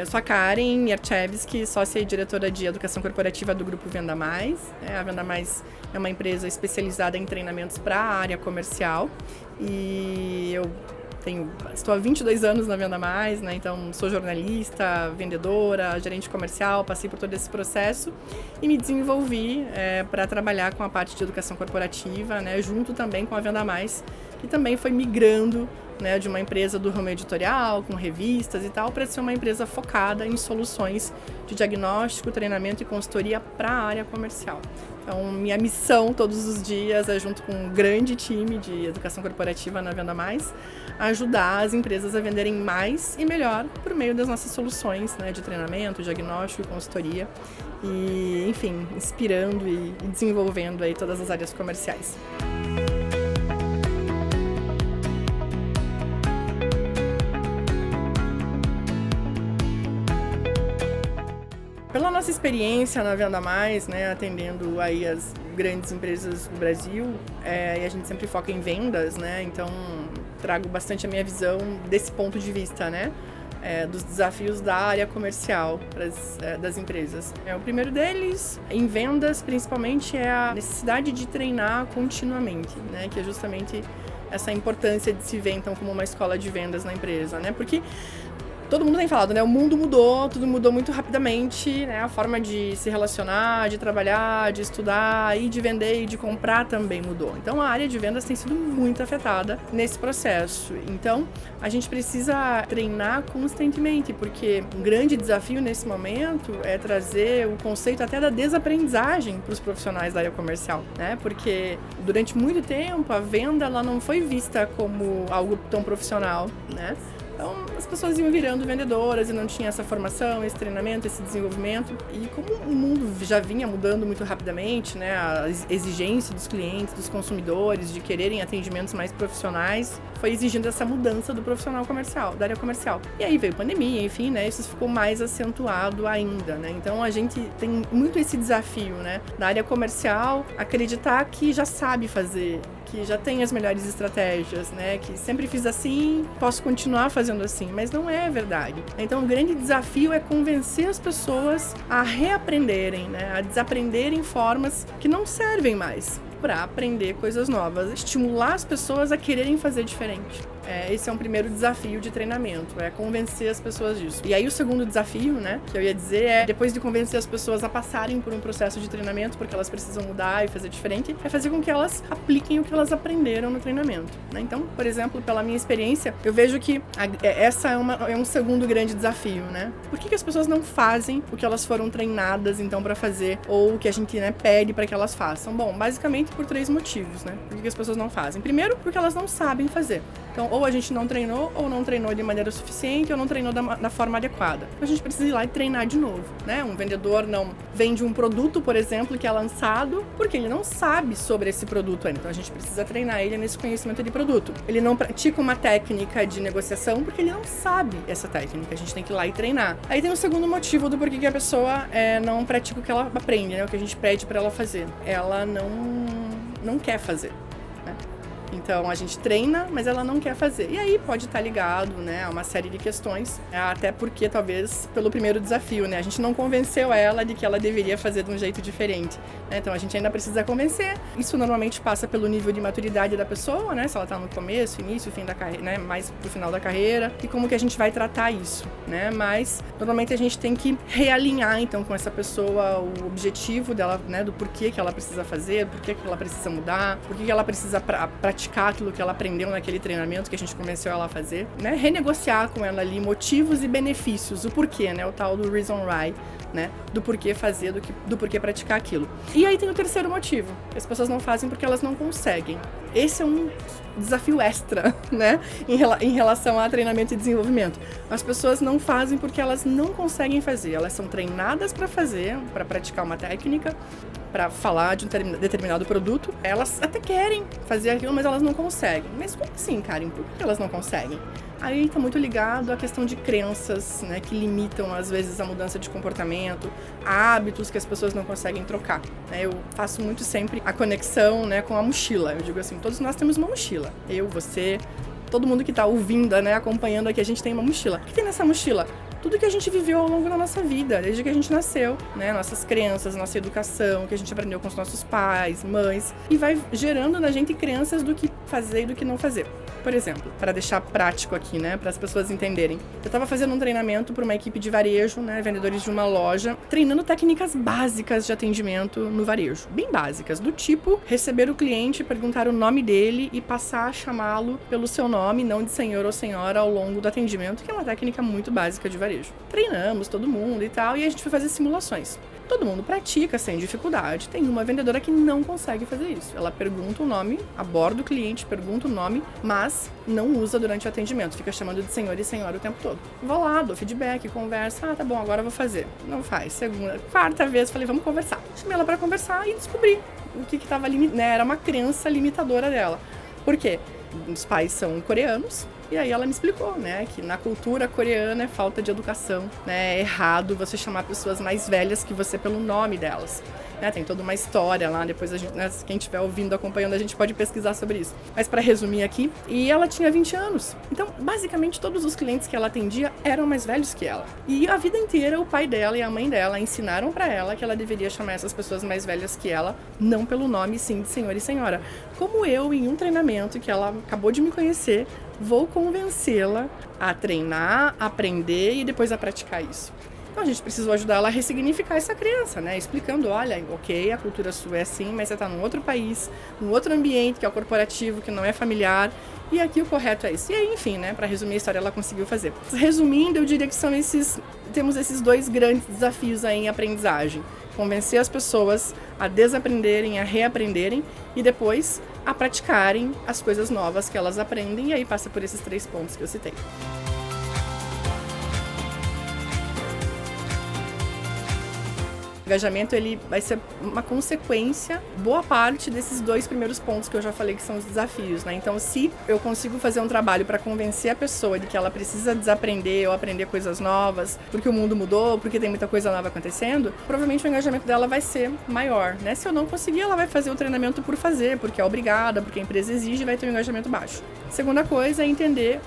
Eu sou a Karen Mierchevski, sócia e diretora de educação corporativa do Grupo Venda Mais. A Venda Mais é uma empresa especializada em treinamentos para a área comercial e eu estou há 22 anos na Venda Mais, né? Então sou jornalista, vendedora, gerente comercial, passei por todo esse processo e me desenvolvi para trabalhar com a parte de educação corporativa, né? Junto também com a Venda Mais, que também foi migrando, né, de uma empresa do ramo editorial, com revistas e tal, para ser uma empresa focada em soluções de diagnóstico, treinamento e consultoria para a área comercial. Então, minha missão todos os dias é, junto com um grande time de educação corporativa na Venda Mais, ajudar as empresas a venderem mais e melhor por meio das nossas soluções, né, de treinamento, diagnóstico e consultoria e, enfim, inspirando e desenvolvendo aí todas as áreas comerciais. Pela nossa experiência na Venda Mais, né, atendendo aí as grandes empresas do Brasil, e a gente sempre foca em vendas, né, então trago bastante a minha visão desse ponto de vista, né, dos desafios da área comercial das empresas. O primeiro deles, em vendas, principalmente, é a necessidade de treinar continuamente, né, que é justamente essa importância de se ver, então, como uma escola de vendas na empresa, né, porque todo mundo tem falado, né? O mundo mudou, tudo mudou muito rapidamente, né? A forma de se relacionar, de trabalhar, de estudar e de vender e de comprar também mudou. Então, a área de vendas tem sido muito afetada nesse processo. Então, a gente precisa treinar constantemente, porque um grande desafio nesse momento é trazer o conceito até da desaprendizagem para os profissionais da área comercial, né? Porque durante muito tempo a venda ela não foi vista como algo tão profissional, né? Então, as pessoas iam virando vendedoras e não tinha essa formação, esse treinamento, esse desenvolvimento. E como o mundo já vinha mudando muito rapidamente, né, a exigência dos clientes, dos consumidores, de quererem atendimentos mais profissionais, foi exigindo essa mudança do profissional comercial, da área comercial. E aí veio a pandemia, enfim, né, isso ficou mais acentuado ainda, né. Então, a gente tem muito esse desafio, né, da área comercial acreditar que já sabe fazer, que já tem as melhores estratégias, né? Que sempre fiz assim, posso continuar fazendo assim, mas não é verdade. Então, o grande desafio é convencer as pessoas a reaprenderem, né? A desaprenderem formas que não servem mais para aprender coisas novas, estimular as pessoas a quererem fazer diferente. Esse é um primeiro desafio de treinamento, é convencer as pessoas disso. E aí o segundo desafio, né, que eu ia dizer é, depois de convencer as pessoas a passarem por um processo de treinamento, porque elas precisam mudar e fazer diferente, é fazer com que elas apliquem o que elas aprenderam no treinamento, né? Então, por exemplo, pela minha experiência, eu vejo que essa é um segundo grande desafio, né? Por que as pessoas não fazem o que elas foram treinadas, então, para fazer, ou o que a gente, né, pede para que elas façam? Bom, basicamente por 3 motivos, né? Por que as pessoas não fazem? Primeiro, porque elas não sabem fazer. Então, ou a gente não treinou, ou não treinou de maneira suficiente, ou não treinou da forma adequada. Então, a gente precisa ir lá e treinar de novo, né? Um vendedor não vende um produto, por exemplo, que é lançado, porque ele não sabe sobre esse produto ainda. Então, a gente precisa treinar ele nesse conhecimento de produto. Ele não pratica uma técnica de negociação, porque ele não sabe essa técnica. A gente tem que ir lá e treinar. Aí tem o segundo motivo do porquê que a pessoa não pratica o que ela aprende, né? O que a gente pede para ela fazer. Ela não quer fazer. Então, a gente treina, mas ela não quer fazer. E aí pode estar ligado, né, a uma série de questões, até porque talvez pelo primeiro desafio, né, a gente não convenceu ela de que ela deveria fazer de um jeito diferente, né? Então, a gente ainda precisa convencer. Isso normalmente passa pelo nível de maturidade da pessoa, né, se ela está no começo, início, fim da carreira, né, mais pro final da carreira, e como que a gente vai tratar isso, né? Mas, normalmente a gente tem que realinhar, então, com essa pessoa o objetivo dela, né, do porquê que ela precisa fazer, porquê que ela precisa mudar, porquê que ela precisa praticar aquilo que ela aprendeu naquele treinamento que a gente convenceu ela a fazer, né? Renegociar com ela ali motivos e benefícios, o porquê, né? O tal do reason why, né? Do porquê fazer, do porquê praticar aquilo. E aí tem o terceiro motivo. As pessoas não fazem porque elas não conseguem. Esse é um desafio extra, né? Em relação a treinamento e desenvolvimento. As pessoas não fazem porque elas não conseguem fazer. Elas são treinadas para fazer, para praticar uma técnica, para falar de um determinado produto. Elas até querem fazer aquilo, mas elas não conseguem. Mas como assim, Karen? Por que elas não conseguem? Aí está muito ligado à questão de crenças, né, que limitam, às vezes, a mudança de comportamento, hábitos que as pessoas não conseguem trocar. Eu faço muito sempre a conexão, né, com a mochila. Eu digo assim, todos nós temos uma mochila. Eu, você, todo mundo que está ouvindo, né, acompanhando aqui, a gente tem uma mochila. O que tem nessa mochila? tudo que a gente viveu ao longo da nossa vida, desde que a gente nasceu, né? Nossas crenças, nossa educação, que a gente aprendeu com os nossos pais, mães, e vai gerando na gente crenças do que fazer e do que não fazer. Por exemplo, para deixar prático aqui, né, para as pessoas entenderem. Eu estava fazendo um treinamento para uma equipe de varejo, né, vendedores de uma loja, treinando técnicas básicas de atendimento no varejo. Bem básicas, do tipo receber o cliente, perguntar o nome dele e passar a chamá-lo pelo seu nome, não de senhor ou senhora, ao longo do atendimento, que é uma técnica muito básica de varejo. Treinamos todo mundo e tal, e a gente foi fazer simulações. Todo mundo pratica sem dificuldade. Tem uma vendedora que não consegue fazer isso. Ela pergunta o nome, aborda o cliente, pergunta o nome, mas não usa durante o atendimento. Fica chamando de senhor e senhora o tempo todo. Vou lá, dou feedback, conversa. Tá bom, agora eu vou fazer. Não faz. Segunda, quarta vez, falei, vamos conversar. Chamei ela pra conversar e descobri o que tava limitado, né? Era uma crença limitadora dela. Por quê? Os pais são coreanos. E aí ela me explicou, né, que na cultura coreana é falta de educação, né, é errado você chamar pessoas mais velhas que você pelo nome delas. Né, tem toda uma história lá, depois a gente, né, quem estiver ouvindo, acompanhando, a gente pode pesquisar sobre isso. Mas para resumir aqui, e ela tinha 20 anos. Então, basicamente, todos os clientes que ela atendia eram mais velhos que ela. E a vida inteira, o pai dela e a mãe dela ensinaram para ela que ela deveria chamar essas pessoas mais velhas que ela, não pelo nome, sim, de senhor e senhora. Como eu, em um treinamento que ela acabou de me conhecer, vou convencê-la a treinar, a aprender e depois a praticar isso. Então a gente precisou ajudar ela a ressignificar essa crença, né? Explicando, olha, ok, a cultura sua é assim, mas você está num outro país, num outro ambiente que é o corporativo, que não é familiar, e aqui o correto é isso. E aí, enfim, né? Para resumir a história, ela conseguiu fazer. Resumindo, eu diria que temos esses dois grandes desafios aí em aprendizagem. Convencer as pessoas a desaprenderem, a reaprenderem e depois a praticarem as coisas novas que elas aprendem, e aí passa por esses 3 pontos que eu citei. O engajamento, ele vai ser uma consequência, boa parte desses 2 primeiros pontos que eu já falei que são os desafios, né? Então, se eu consigo fazer um trabalho para convencer a pessoa de que ela precisa desaprender ou aprender coisas novas, porque o mundo mudou, porque tem muita coisa nova acontecendo, provavelmente o engajamento dela vai ser maior, né? Se eu não conseguir, ela vai fazer o treinamento por fazer, porque é obrigada, porque a empresa exige, e vai ter um engajamento baixo. Segunda coisa é entender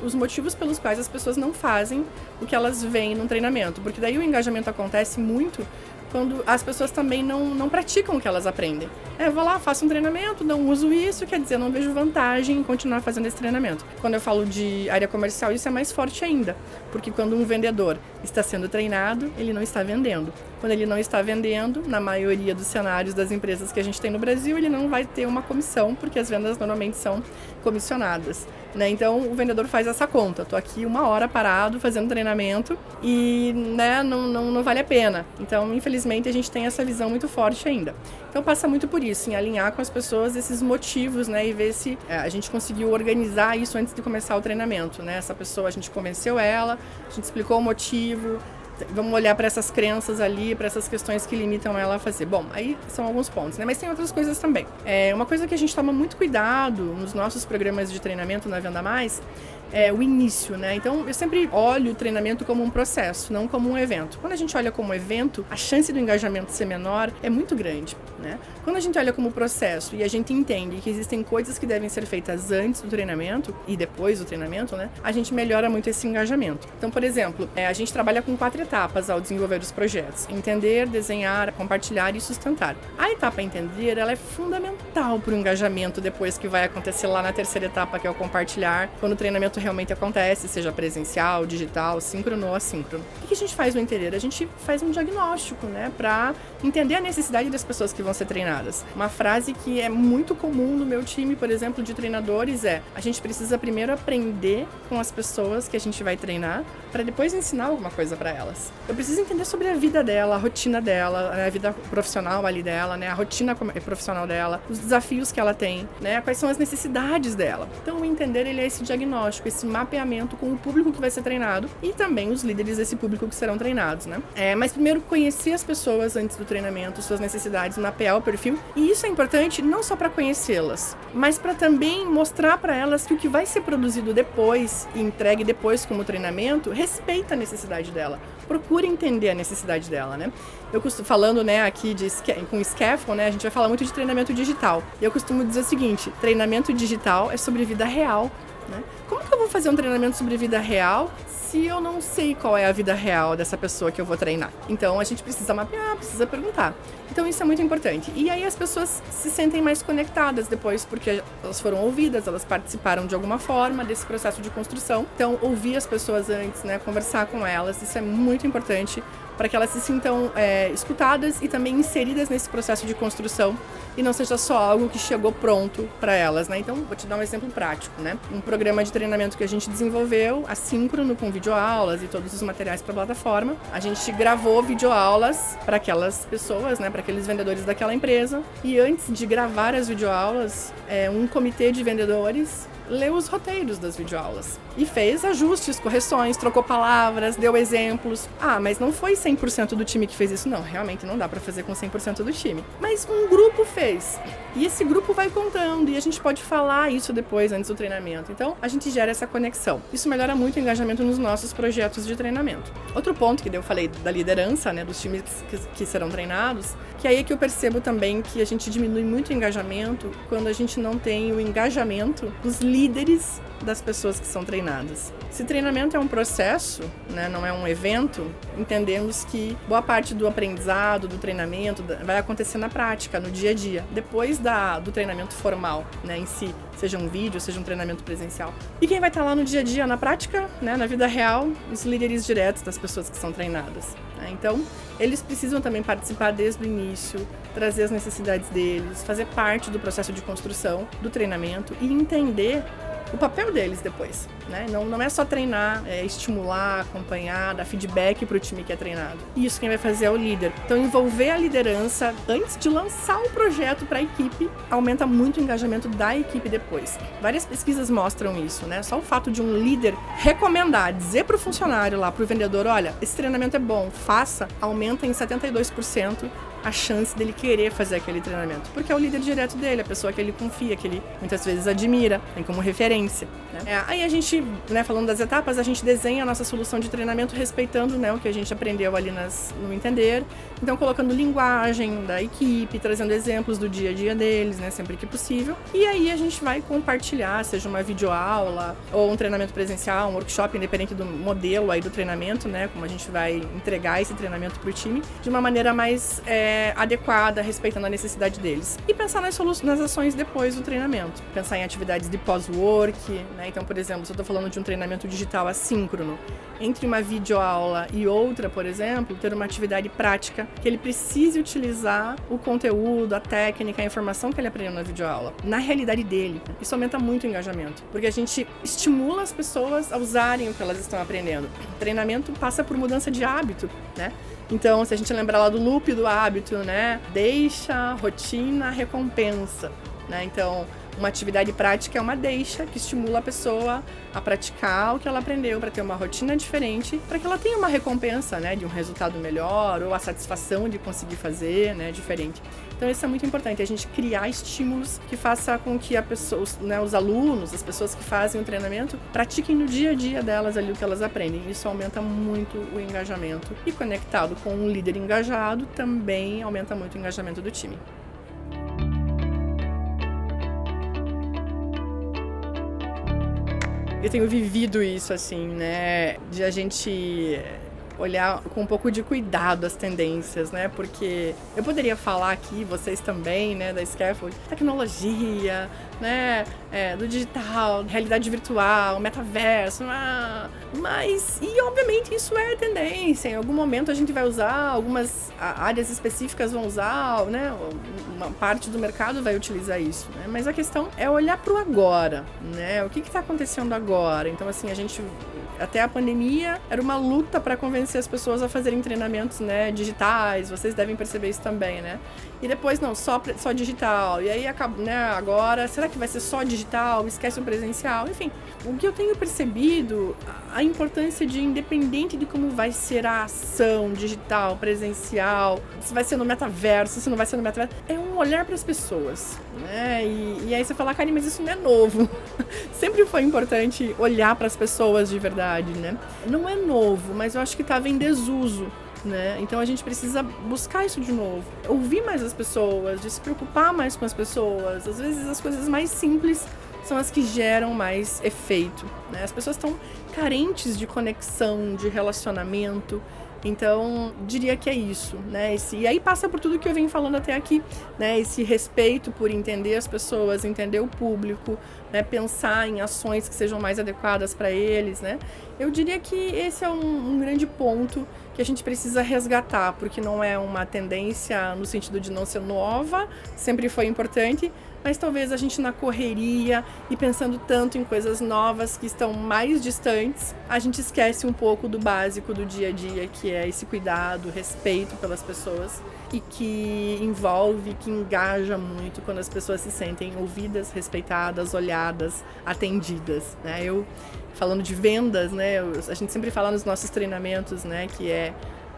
os motivos pelos quais as pessoas não fazem o que elas veem num treinamento, porque daí o engajamento acontece muito quando as pessoas também não praticam o que elas aprendem. Eu vou lá, faço um treinamento, não uso isso, quer dizer, eu não vejo vantagem em continuar fazendo esse treinamento. Quando eu falo de área comercial, isso é mais forte ainda, porque quando um vendedor está sendo treinado, ele não está vendendo. Quando ele não está vendendo, na maioria dos cenários das empresas que a gente tem no Brasil, ele não vai ter uma comissão, porque as vendas normalmente são comissionadas, né? Então, o vendedor faz essa conta. Estou aqui 1 hora parado, fazendo treinamento e, né, não vale a pena. Então, infelizmente, a gente tem essa visão muito forte ainda. Então, passa muito por isso, em alinhar com as pessoas esses motivos, né? E ver se a gente conseguiu organizar isso antes de começar o treinamento, né? Essa pessoa, a gente convenceu ela, a gente explicou o motivo. Vamos olhar para essas crenças ali, para essas questões que limitam ela a fazer. Bom, aí são alguns pontos, né? Mas tem outras coisas também. Uma coisa que a gente toma muito cuidado nos nossos programas de treinamento na Venda Mais é o início, né? Então, eu sempre olho o treinamento como um processo, não como um evento. Quando a gente olha como evento, a chance do engajamento ser menor é muito grande, né? Quando a gente olha como processo e a gente entende que existem coisas que devem ser feitas antes do treinamento e depois do treinamento, né? A gente melhora muito esse engajamento. Então, por exemplo, a gente trabalha com 4 etapas ao desenvolver os projetos: entender, desenhar, compartilhar e sustentar. A etapa entender, ela é fundamental para o engajamento depois que vai acontecer lá na terceira etapa, que é o compartilhar, quando o treinamento realmente acontece, seja presencial, digital, síncrono ou assíncrono. O que a gente faz no entender? A gente faz um diagnóstico, né, para entender a necessidade das pessoas que vão ser treinadas. Uma frase que é muito comum no meu time, por exemplo, de treinadores é: a gente precisa primeiro aprender com as pessoas que a gente vai treinar, para depois ensinar alguma coisa para elas. Eu preciso entender sobre a vida dela, a rotina dela, né, a vida profissional ali dela, né, a rotina profissional dela, os desafios que ela tem, né, quais são as necessidades dela. Então, o entender, ele é esse diagnóstico, esse mapeamento com o público que vai ser treinado e também os líderes desse público que serão treinados, né? Mas primeiro, conhecer as pessoas antes do treinamento, suas necessidades, mapear o perfil. E isso é importante não só para conhecê-las, mas para também mostrar para elas que o que vai ser produzido depois e entregue depois como treinamento respeita a necessidade dela. Procure entender a necessidade dela, né? Eu costumo, falando, né, aqui com Scaffold, né, a gente vai falar muito de treinamento digital. E eu costumo dizer o seguinte: treinamento digital é sobre vida real né? Como que eu vou fazer um treinamento sobre vida real se eu não sei qual é a vida real dessa pessoa que eu vou treinar? Então, a gente precisa mapear, precisa perguntar. Então, isso é muito importante. E aí as pessoas se sentem mais conectadas depois, porque elas foram ouvidas, elas participaram de alguma forma desse processo de construção. Então, ouvir as pessoas antes, né, conversar com elas, isso é muito importante para que elas se sintam escutadas e também inseridas nesse processo de construção e não seja só algo que chegou pronto para elas, né? Então, vou te dar um exemplo prático, né? Um programa de treinamento que a gente desenvolveu, assíncrono, com videoaulas e todos os materiais para a plataforma. A gente gravou videoaulas para aquelas pessoas, né? Para aqueles vendedores daquela empresa. E antes de gravar as videoaulas, um comitê de vendedores leu os roteiros das videoaulas e fez ajustes, correções, trocou palavras, deu exemplos. Ah, mas não foi 100% do time que fez isso. Não, realmente não dá para fazer com 100% do time. Mas um grupo fez. E esse grupo vai contando e a gente pode falar isso depois, antes do treinamento. Então, a gente gera essa conexão. Isso melhora muito o engajamento nos nossos projetos de treinamento. Outro ponto que eu falei da liderança, né, dos times que serão treinados, que aí é que eu percebo também que a gente diminui muito o engajamento quando a gente não tem o engajamento dos líderes das pessoas que são treinadas. Se treinamento é um processo, né, não é um evento, entendemos que boa parte do aprendizado, do treinamento, vai acontecer na prática, no dia a dia, depois do treinamento formal, né, em si, seja um vídeo, seja um treinamento presencial. E quem vai estar lá no dia a dia, na prática, né, na vida real, os líderes diretos das pessoas que são treinadas. Né? Então, eles precisam também participar desde o início, trazer as necessidades deles, fazer parte do processo de construção do treinamento e entender o papel deles depois, né? Não é só treinar, é estimular, acompanhar, dar feedback para o time que é treinado. Isso quem vai fazer é o líder. Então, envolver a liderança antes de lançar o projeto para a equipe aumenta muito o engajamento da equipe depois. Várias pesquisas mostram isso, né? Só o fato de um líder recomendar, dizer para o funcionário lá, para o vendedor, olha, esse treinamento é bom, faça, aumenta em 72% a chance dele querer fazer aquele treinamento, porque é o líder direto dele, a pessoa que ele confia, que ele muitas vezes admira, tem como referência, né? Aí a gente, né, falando das etapas, a gente desenha a nossa solução de treinamento respeitando, né, o que a gente aprendeu ali no entender, então colocando linguagem da equipe, trazendo exemplos do dia a dia deles, né, sempre que possível, e aí a gente vai compartilhar, seja uma videoaula ou um treinamento presencial, um workshop, independente do modelo aí do treinamento, né, como a gente vai entregar esse treinamento para o time, de uma maneira mais adequada, respeitando a necessidade deles. E pensar nas ações depois do treinamento. Pensar em atividades de pós-work, né? Então, por exemplo, se eu estou falando de um treinamento digital assíncrono, entre uma videoaula e outra, por exemplo, ter uma atividade prática que ele precise utilizar o conteúdo, a técnica, a informação que ele aprendeu na videoaula, na realidade dele. Isso aumenta muito o engajamento, porque a gente estimula as pessoas a usarem o que elas estão aprendendo. O treinamento passa por mudança de hábito, né? Então, se a gente lembrar lá do loop do hábito, né? Deixa, rotina, recompensa, né? Então, uma atividade prática é uma deixa que estimula a pessoa a praticar o que ela aprendeu para ter uma rotina diferente, para que ela tenha uma recompensa, né, de um resultado melhor ou a satisfação de conseguir fazer, né, diferente. Então isso é muito importante, a gente criar estímulos que faça com que os alunos, as pessoas que fazem o treinamento, pratiquem no dia a dia delas ali o que elas aprendem. Isso aumenta muito o engajamento e conectado com um líder engajado também aumenta muito o engajamento do time. Eu tenho vivido isso, assim, né, de a gente olhar com um pouco de cuidado as tendências, né, porque eu poderia falar aqui, vocês também, né, da Scaffold, tecnologia, né, do digital, realidade virtual, metaverso, mas, e obviamente isso é tendência, em algum momento a gente vai usar, algumas áreas específicas vão usar, né, uma parte do mercado vai utilizar isso, né, mas a questão é olhar para o agora, né, o que está acontecendo agora. Então, assim, a gente, até a pandemia, era uma luta para convencer as pessoas a fazerem treinamentos, né, digitais, vocês devem perceber isso também, né, e depois, não, só digital, e aí, né, agora, será que vai ser só digital, esquece o presencial, enfim, o que eu tenho percebido, a importância de, independente de como vai ser a ação digital, presencial, se vai ser no metaverso, se não vai ser no metaverso, é um olhar para as pessoas, né, e aí você fala, Karen, mas isso não é novo, sempre foi importante olhar para as pessoas de verdade, né, não é novo, mas eu acho que estava em desuso, né? Então a gente precisa buscar isso de novo, ouvir mais as pessoas, de se preocupar mais com as pessoas. Às vezes as coisas mais simples são as que geram mais efeito, né? As pessoas estão carentes de conexão, de relacionamento. Então, diria que é isso, né? E aí passa por tudo que eu venho falando até aqui, né? Esse respeito por entender as pessoas, entender o público, né? Pensar em ações que sejam mais adequadas para eles, né? Eu diria que esse é um grande ponto que a gente precisa resgatar, porque não é uma tendência no sentido de não ser nova, sempre foi importante, mas talvez a gente na correria e pensando tanto em coisas novas que estão mais distantes, a gente esquece um pouco do básico do dia a dia, que é esse cuidado, respeito pelas pessoas e que envolve, que engaja muito quando as pessoas se sentem ouvidas, respeitadas, olhadas, atendidas, né? Falando de vendas, né? A gente sempre fala nos nossos treinamentos, né? Que é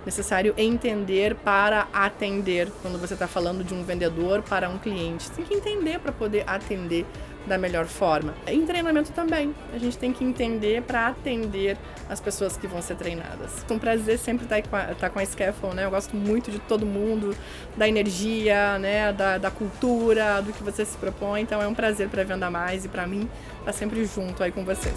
necessário entender para atender. Quando você está falando de um vendedor para um cliente, você tem que entender para poder atender da melhor forma. Em treinamento também, a gente tem que entender para atender as pessoas que vão ser treinadas. É um prazer sempre estar com a Scaffold, né? Eu gosto muito de todo mundo, da energia, né? Da cultura, do que você se propõe. Então é um prazer para Venda Mais e para mim estar sempre junto aí com vocês.